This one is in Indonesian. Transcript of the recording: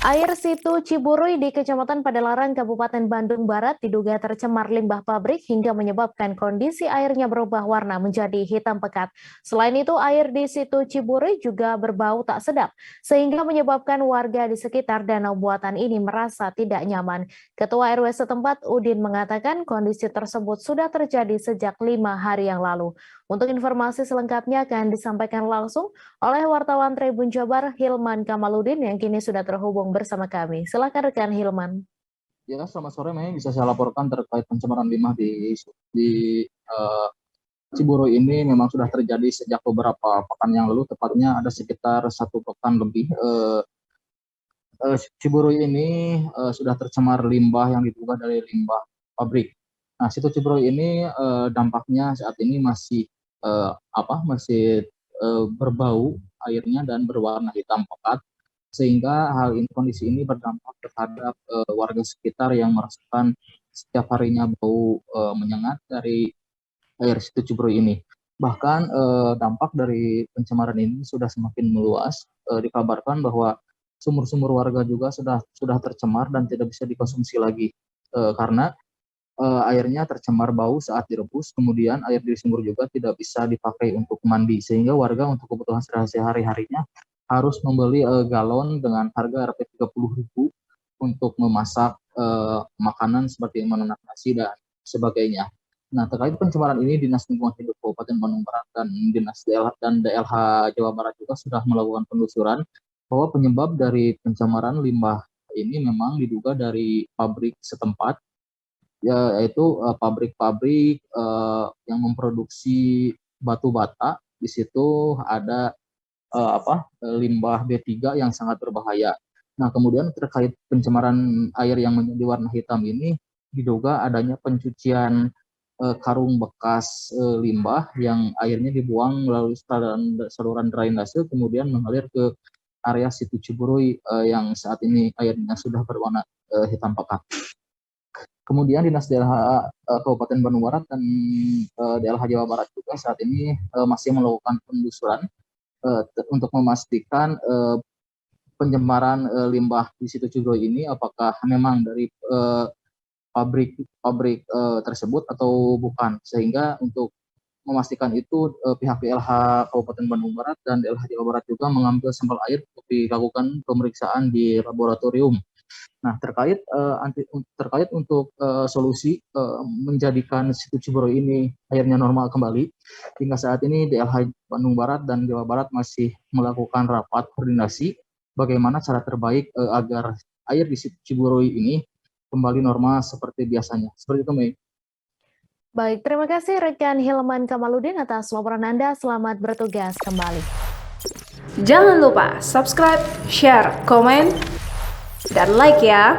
Air situ Ciburui di Kecamatan Padalarang, Kabupaten Bandung Barat diduga tercemar limbah pabrik hingga menyebabkan kondisi airnya berubah warna menjadi hitam pekat. Selain itu, air di situ Ciburui juga berbau tak sedap, sehingga menyebabkan warga di sekitar danau buatan ini merasa tidak nyaman. Ketua RW setempat, Udin, mengatakan kondisi tersebut sudah terjadi sejak 5 hari yang lalu. Untuk informasi selengkapnya akan disampaikan langsung oleh wartawan Tribun Jabar Hilman Kamaludin yang kini sudah terhubung bersama kami. Silakan rekan Hilman. Ya, selamat sore. Bisa saya laporkan terkait pencemaran limbah di Ciburu ini memang sudah terjadi sejak beberapa pekan yang lalu, tepatnya ada sekitar 1 pekan lebih. Ciburu ini sudah tercemar limbah yang diduga dari limbah pabrik. Nah, situ Ciburu ini dampaknya saat ini masih berbau airnya dan berwarna hitam pekat, sehingga kondisi ini berdampak terhadap warga sekitar yang merasakan setiap harinya bau menyengat dari air situ Ciburu ini. Bahkan dampak dari pencemaran ini sudah semakin meluas. Dikabarkan bahwa sumur-sumur warga juga sudah tercemar dan tidak bisa dikonsumsi lagi karena airnya tercemar bau saat direbus. Kemudian air di sumur juga tidak bisa dipakai untuk mandi, sehingga warga untuk kebutuhan sehari-harinya harus membeli galon dengan harga Rp30.000 untuk memasak makanan seperti memasak nasi dan sebagainya. Nah, terkait pencemaran ini, Dinas Lingkungan Hidup Kabupaten Bandung Barat dan DLH Jawa Barat juga sudah melakukan penelusuran bahwa penyebab dari pencemaran limbah ini memang diduga dari pabrik setempat, yaitu pabrik-pabrik yang memproduksi batu bata. Di situ ada limbah B3 yang sangat berbahaya. Nah, kemudian terkait pencemaran air yang menjadi warna hitam ini diduga adanya pencucian karung bekas limbah yang airnya dibuang melalui saluran drainase kemudian mengalir ke area situ Ciburui yang saat ini airnya sudah berwarna hitam pekat. Kemudian Dinas DLH Kabupaten Bandung Barat dan DLH Jawa Barat juga saat ini masih melakukan penelusuran untuk memastikan pencemaran limbah di situ Ciburui ini apakah memang dari pabrik tersebut atau bukan, sehingga untuk memastikan itu pihak DLH Kabupaten Bandung Barat dan DLH Jawa Barat juga mengambil sampel air untuk dilakukan pemeriksaan di laboratorium. Nah, terkait untuk solusi menjadikan situ Ciburui ini airnya normal kembali, hingga saat ini DLH Bandung Barat dan Jawa Barat masih melakukan rapat koordinasi bagaimana cara terbaik agar air di situ Ciburui ini kembali normal seperti biasanya. Seperti itu, Mei. Baik, terima kasih rekan Hilman Kamaludin atas laporan Anda. Selamat bertugas kembali. Jangan lupa subscribe, share, komen, dan like ya.